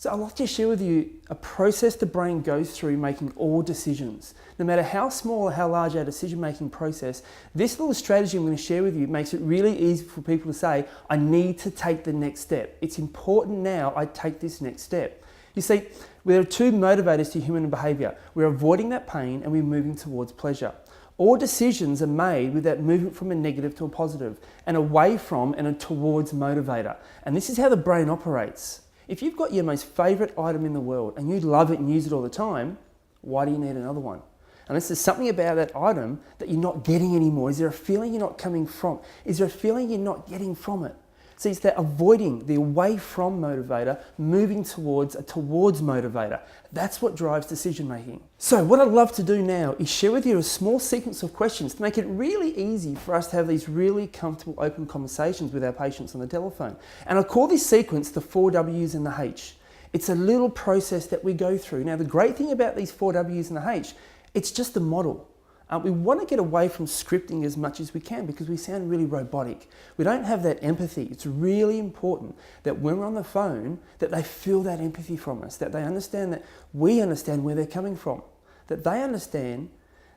So I'd like to share with you a process the brain goes through making all decisions. No matter how small or how large our decision-making process, this little strategy I'm going to share with you makes it really easy for people to say, I need to take the next step. It's important now I take this next step. You see, there are two motivators to human behaviour. We're avoiding that pain and we're moving towards pleasure. All decisions are made with that movement from a negative to a positive and away from and towards motivator. And this is how the brain operates. If you've got your most favourite item in the world and you love it and use it all the time, why do you need another one? Unless there's something about that item that you're not getting anymore. Is there a feeling you're not coming from? Is there a feeling you're not getting from it? See, it's that avoiding the away from motivator, moving towards a towards motivator. That's what drives decision making. So what I'd love to do now is share with you a small sequence of questions to make it really easy for us to have these really comfortable open conversations with our patients on the telephone. And I call this sequence the 4 W's and the H. It's a little process that we go through. Now the great thing about these 4 W's and the H, it's just a model. We want to get away from scripting as much as we can because we sound really robotic. We don't have that empathy. It's really important that when we're on the phone, that they feel that empathy from us, that they understand that we understand where they're coming from, that they understand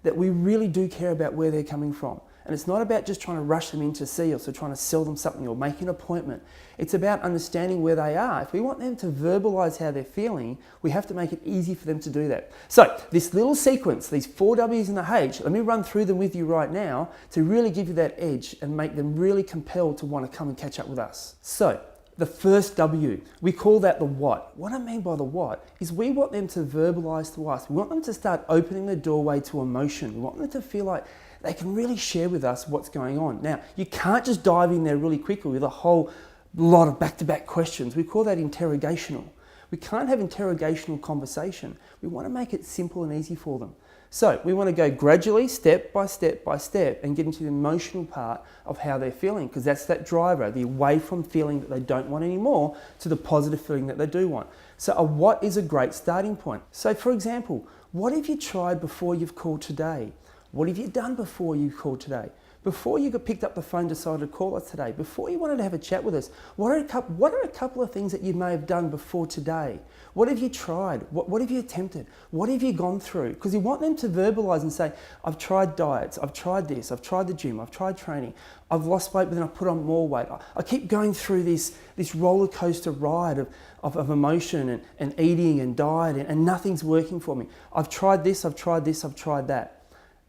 that we really do care about where they're coming from. And it's not about just trying to rush them in to see us or trying to sell them something or make an appointment. It's about understanding where they are. If we want them to verbalize how they're feeling, we have to make it easy for them to do that. So this little sequence, these 4 W's and the H, let me run through them with you right now to really give you that edge and make them really compelled to want to come and catch up with us. So the first W, we call that the what. What I mean by the what is we want them to verbalize to us. We want them to start opening the doorway to emotion. We want them to feel like they can really share with us what's going on. Now, you can't just dive in there really quickly with a whole lot of back-to-back questions. We call that interrogational. We can't have interrogational conversation. We want to make it simple and easy for them. So we want to go gradually, step by step by step, and get into the emotional part of how they're feeling, because that's that driver, the away from feeling that they don't want anymore to the positive feeling that they do want. So a what is a great starting point. So for example, what have you tried before you've called today? What have you done before you called today? Before you got picked up the phone, decided to call us today? Before you wanted to have a chat with us? What are a couple of things that you may have done before today? What have you tried? What have you attempted? What have you gone through? Because you want them to verbalize and say, I've tried diets, I've tried this, I've tried the gym, I've tried training, I've lost weight but then I've put on more weight. I keep going through this roller coaster ride of emotion and eating and diet and nothing's working for me. I've tried this, I've tried this, I've tried that.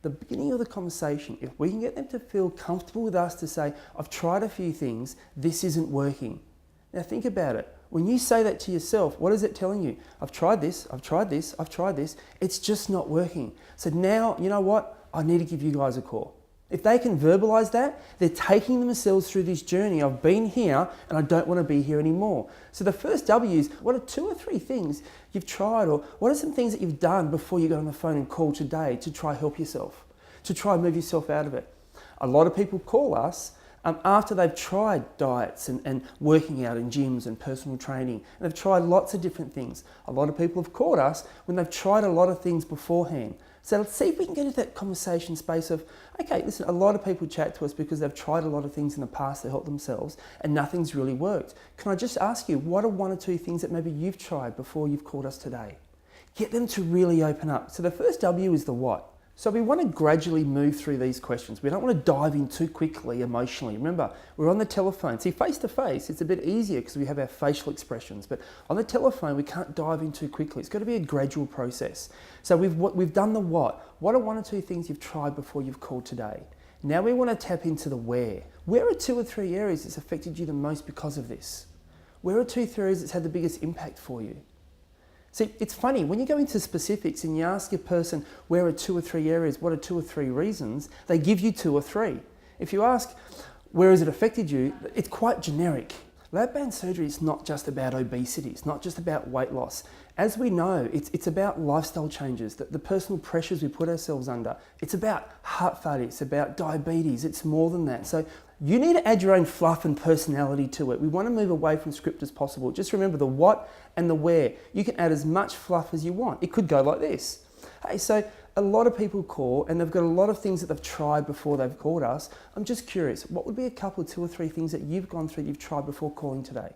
The beginning of the conversation, if we can get them to feel comfortable with us to say, I've tried a few things, this isn't working. Now think about it. When you say that to yourself, what is it telling you? I've tried this, I've tried this, I've tried this. It's just not working. So now, you know what? I need to give you guys a call. If they can verbalize that, they're taking themselves through this journey. I've been here and I don't want to be here anymore. So the first W is, what are 2 or 3 things you've tried, or what are some things that you've done before you got on the phone and called today to try help yourself, to try move yourself out of it? A lot of people call us after they've tried diets and working out in gyms and personal training, and they've tried lots of different things. A lot of people have called us when they've tried a lot of things beforehand. So let's see if we can get into that conversation space of, okay, listen, a lot of people chat to us because they've tried a lot of things in the past to help themselves and nothing's really worked. Can I just ask you, what are 1 or 2 things that maybe you've tried before you've called us today? Get them to really open up. So the first W is the what. So we want to gradually move through these questions. We don't want to dive in too quickly emotionally. Remember, we're on the telephone. See, face to face, it's a bit easier because we have our facial expressions. But on the telephone, we can't dive in too quickly. It's got to be a gradual process. So we've done the what. What are 1 or 2 things you've tried before you've called today? Now we want to tap into the where. Where are 2 or 3 areas that's affected you the most because of this? Where are 2 or 3 areas that's had the biggest impact for you? See, it's funny, when you go into specifics and you ask a person, where are 2 or 3 areas, what are 2 or 3 reasons, they give you 2 or 3. If you ask, where has it affected you, it's quite generic. Lab band surgery is not just about obesity, it's not just about weight loss. As we know, it's about lifestyle changes, the personal pressures we put ourselves under. It's about heart failure, it's about diabetes, it's more than that. So you need to add your own fluff and personality to it. We want to move away from script as possible. Just remember the what and the where. You can add as much fluff as you want. It could go like this. Hey, so a lot of people call and they've got a lot of things that they've tried before they've called us. I'm just curious, what would be a couple, 2 or 3 things that you've gone through, you've tried before calling today?